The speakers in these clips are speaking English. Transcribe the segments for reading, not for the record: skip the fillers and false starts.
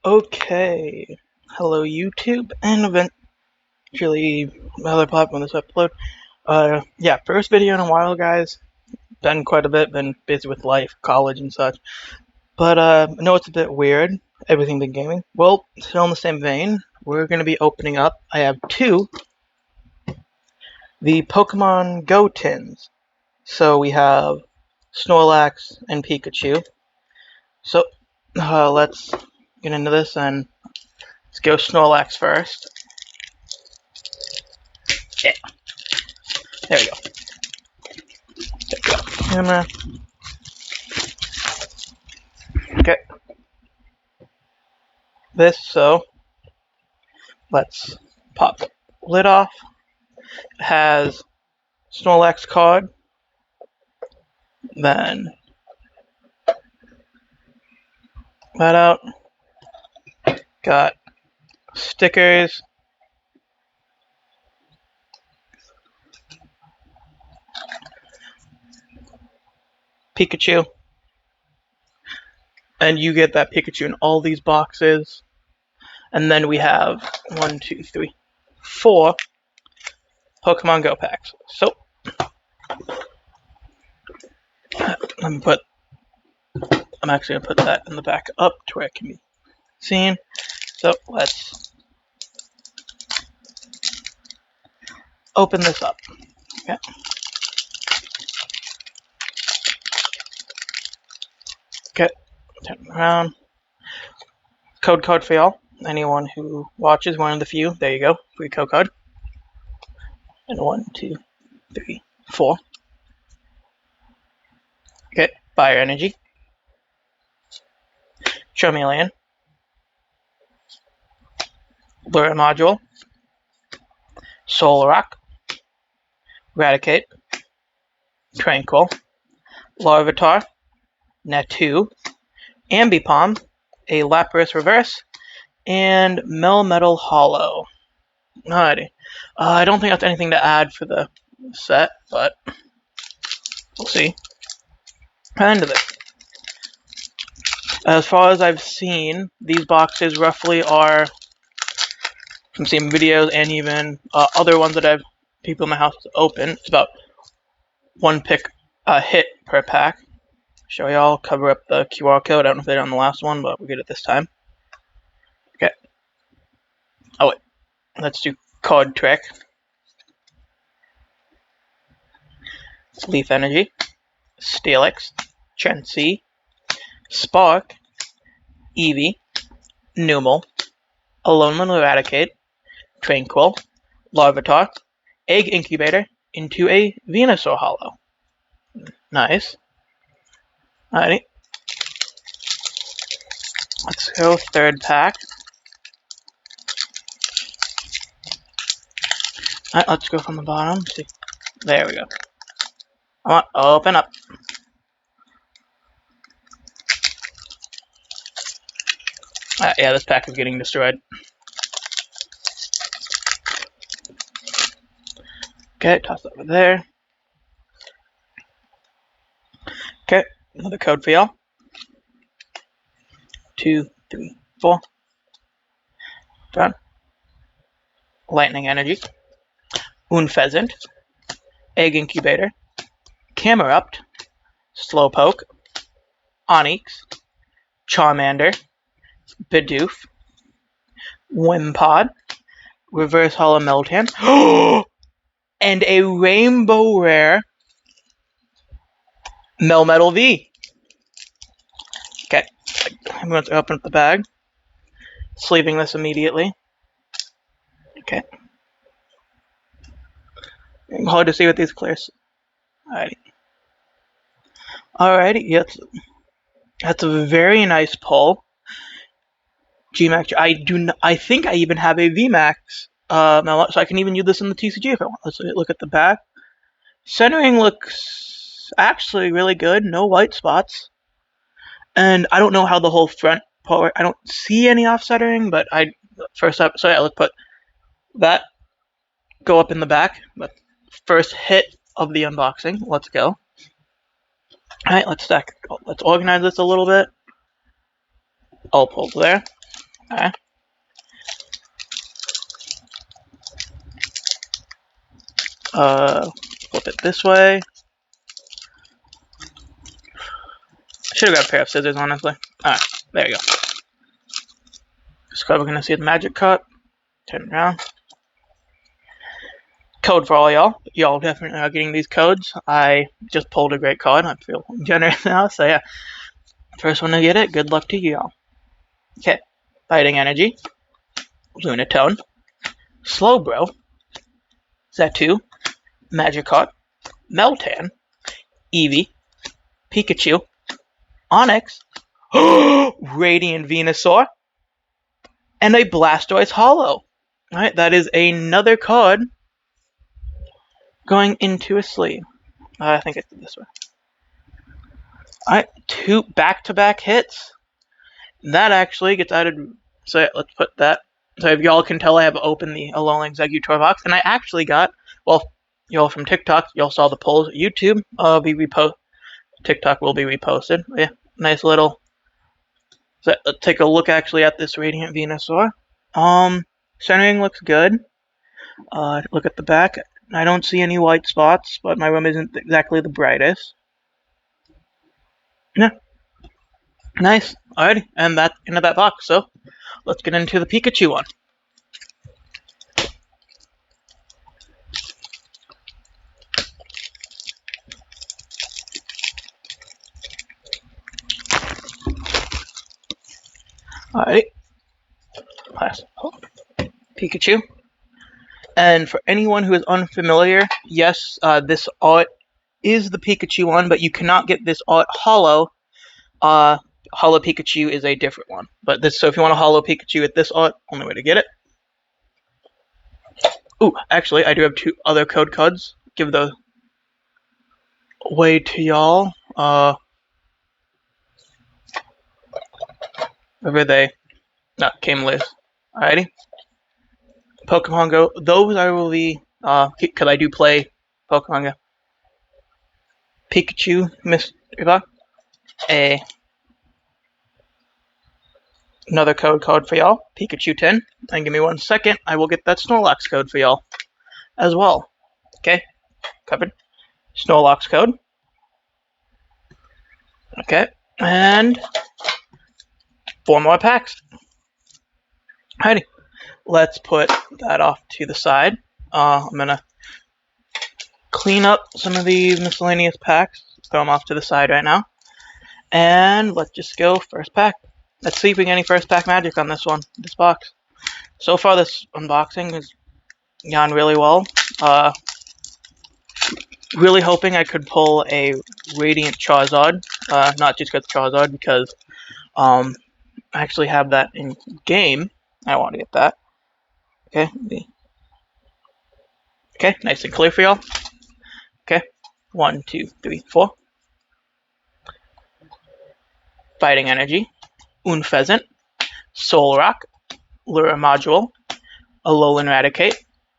Okay, hello YouTube, and eventually other platform this upload. Yeah, first video in a while, guys. Been quite a bit, been busy with life, college, and such. But I know it's a bit weird, everything been gaming. Well, still in the same vein, we're gonna be opening up. I have the Pokemon Go tins. So we have Snorlax and Pikachu. So let's get into this, and let's go Snorlax first. Yeah, there we go. Camera. Okay. So let's pop the lid off. It has Snorlax card. Then that out. Got stickers. Pikachu. And you get that Pikachu in all these boxes. And then we have 1, 2, 3, 4 Pokemon Go packs. So I'm actually gonna put that in the back up to where it can be seen. So let's open this up. Okay. Okay. Turn it around. Code card for y'all. Anyone who watches, one of the few. There you go. Free code card. And 1, 2, 3, 4. Okay. Fire Energy. Charmeleon. Lure Module. Solrock. Raticate. Tranquil. Larvitar. Natu. Ambipom. A Lapras Reverse. And Melmetal Hollow. Alrighty. I don't think that's anything to add for the set, but we'll see. End of it. As far as I've seen, these boxes roughly are, from seeing videos and even other ones that I've people in my house open, it's about one hit per pack. Show y'all, cover up the QR code. I don't know if they did on the last one, but we get it this time. Okay. Oh wait, let's do card trick. It's Leaf Energy, Steelix, Chansey, Spark, Eevee, Numel, Alolan Eradicate, Tranquil, Larvitar, Egg Incubator into a Venusaur Hollow. Nice. Alrighty. Let's go third pack. Alright, let's go from the bottom. See. There we go. Come on, open up. Yeah, this pack is getting destroyed. Okay, toss it over there. Okay, another code for y'all. 2, 3, 4. Done. Lightning Energy. Unpheasant. Egg Incubator. Camerupt. Slowpoke. Onyx. Charmander. Bidoof. Wimpod. Reverse Hollow Meltan. And a Rainbow Rare Melmetal V. Okay, I'm going to open up the bag. Sleeving this immediately. Okay. Hard to see with these clears. Alrighty. Alrighty, yes. That's a very nice pull. Gmax. I think I even have a VMAX. So I can even use this in the TCG if I want. Let's look at the back. Centering looks actually really good. No white spots. And I don't know how the whole front part. I don't see any offsetting, but let's put that go up in the back. But first hit of the unboxing. Let's go. Alright, let's organize this a little bit. All pulled there. Alright. Flip it this way. I should have got a pair of scissors, honestly. Alright, there you go. This card we're gonna see the magic cut. Turn it around. Code for all y'all. Y'all definitely are getting these codes. I just pulled a great card. I feel generous now, so yeah. First one to get it, good luck to y'all. Okay. Fighting Energy. Lunatone. Slowbro. Zatu. Magikarp. Meltan. Eevee. Pikachu. Onix. Radiant Venusaur. And a Blastoise Hollow. Alright, that is another card going into a sleeve. I think it's this way. Alright, 2 back-to-back hits. That actually gets added. So yeah, let's put that. So if y'all can tell, I have opened the Alolan Exeggutor box, and I actually got, well, y'all from TikTok, y'all saw the polls. YouTube TikTok will be reposted. Yeah, nice little. So let's take a look actually at this Radiant Venusaur. Centering looks good. Look at the back. I don't see any white spots, but my room isn't exactly the brightest. Yeah. Nice. Alrighty, and that's into that box. So let's get into the Pikachu one. Alright. Pikachu. And for anyone who is unfamiliar, yes, this art is the Pikachu one, but you cannot get this art hollow. Hollow Pikachu is a different one. But this, so if you want a hollow Pikachu with this art, only way to get it. Ooh, actually, I do have 2 other code cards. Give those away to y'all. Where they? No, came loose. Alrighty. Pokemon Go. Those I will be, because I do play Pokemon Go. Pikachu, another code card for y'all. Pikachu 10. And give me 1 second. I will get that Snorlax code for y'all as well. Okay. Covered. Snorlax code. Okay. And 4 more packs. Alrighty. Let's put that off to the side. I'm going to clean up some of these miscellaneous packs. Throw them off to the side right now. And let's just go first pack. Let's see if we get any first pack magic on this one, this box. So far, this unboxing has gone really well. Really hoping I could pull a Radiant Charizard. Not just get the Charizard, because I actually have that in game. I want to get that. Okay. Okay, nice and clear for y'all. Okay. 1, 2, 3, 4. Fighting Energy. Unfezant. Solrock. Lure Module. Alolan Raticate.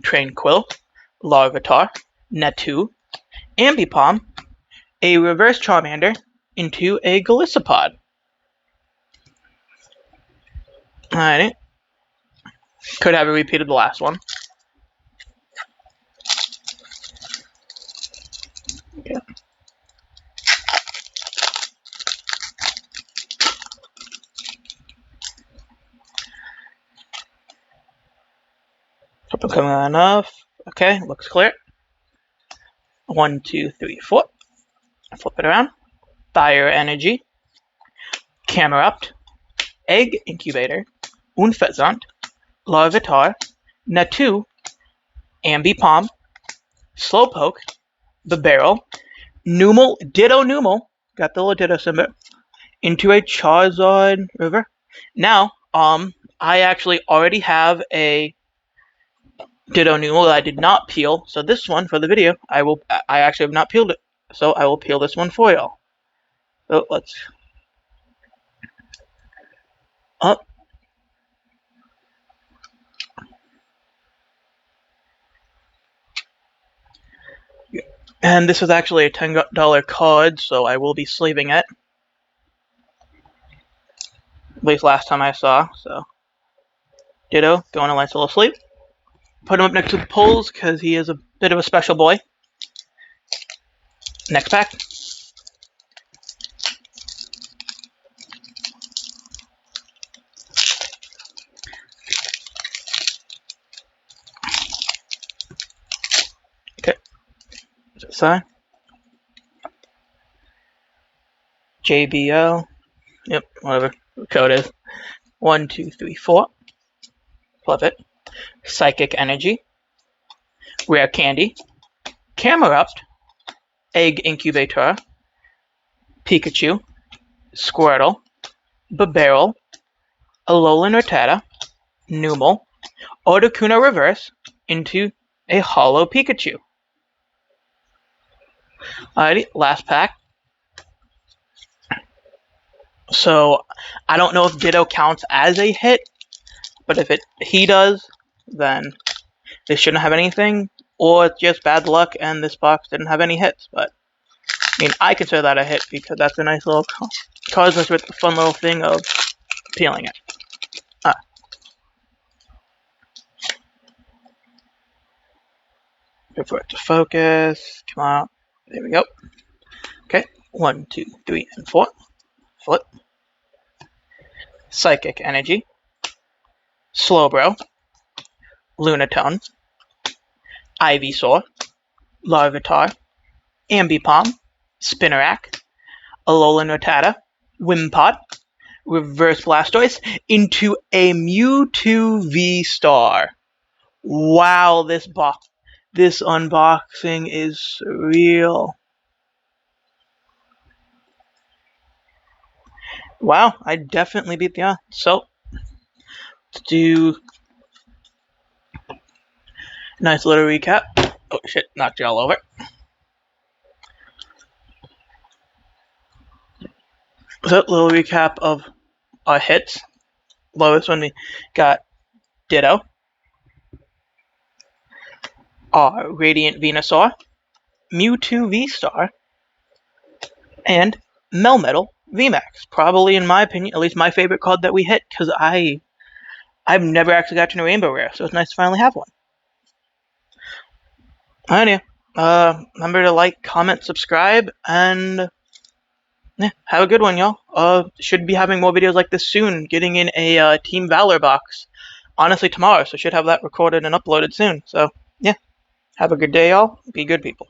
Tranquill. Larvitar. Natu. Ambipom. A Reverse Charmander into a Golisopod. Alright. Could have repeated the last one. Okay. Hope I'm coming on enough. Okay, looks clear. 1, 2, 3, 4. Flip it around. Fire Energy. Camerupt. Egg Incubator. Unfezant. Larvitar. Natu. Ambipom. Slowpoke. The Barrel. Numel. Ditto Numel. Got the little Ditto symbol. Into a Charizard River. Now, I actually already have a Ditto Numel that I did not peel. So this one, for the video, I actually have not peeled it. So I will peel this one for y'all. So let's... Up. And this is actually a $10 card, so I will be sleeving it. At least last time I saw, so... Ditto, going a nice little sleep. Put him up next to the pulls because he is a bit of a special boy. Next pack. Okay. Side. JBO. Yep, whatever the code is. 1, 2, 3, 4. Flip it. Psychic Energy. Rare Candy. Camerupt. Egg Incubator. Pikachu. Squirtle. Barbarrel. Alolan Rattata. Numel. Articuno Reverse into a Holo Pikachu. Alrighty, last pack. So, I don't know if Ditto counts as a hit, but if he does, then this shouldn't have anything, or it's just bad luck and this box didn't have any hits. But, I mean, I consider that a hit because that's a nice little card with the fun little thing of peeling it. Wait for it to focus. Come on. There we go. Okay. 1, 2, 3, and 4. Flip. Psychic Energy. Slowbro. Lunatone. Ivysaur. Larvitar. Ambipom. Spinarak. Alolan Rattata. Wimpod. Reverse Blastoise into a Mewtwo V-Star. Wow, this unboxing is surreal. Wow, I definitely beat the odds. So, let's do a nice little recap. Oh shit, knocked you all over. So, little recap of our hits. Lowest one we got Ditto. Our Radiant Venusaur. Mewtwo V-Star. And Melmetal VMAX. Probably, in my opinion, at least my favorite card that we hit, because I've never actually gotten a Rainbow Rare, so it's nice to finally have one. Anyway, remember to like, comment, subscribe, and yeah, have a good one, y'all. Should be having more videos like this soon, getting in a Team Valor box, honestly, tomorrow, so should have that recorded and uploaded soon. So, yeah, have a good day, y'all. Be good people.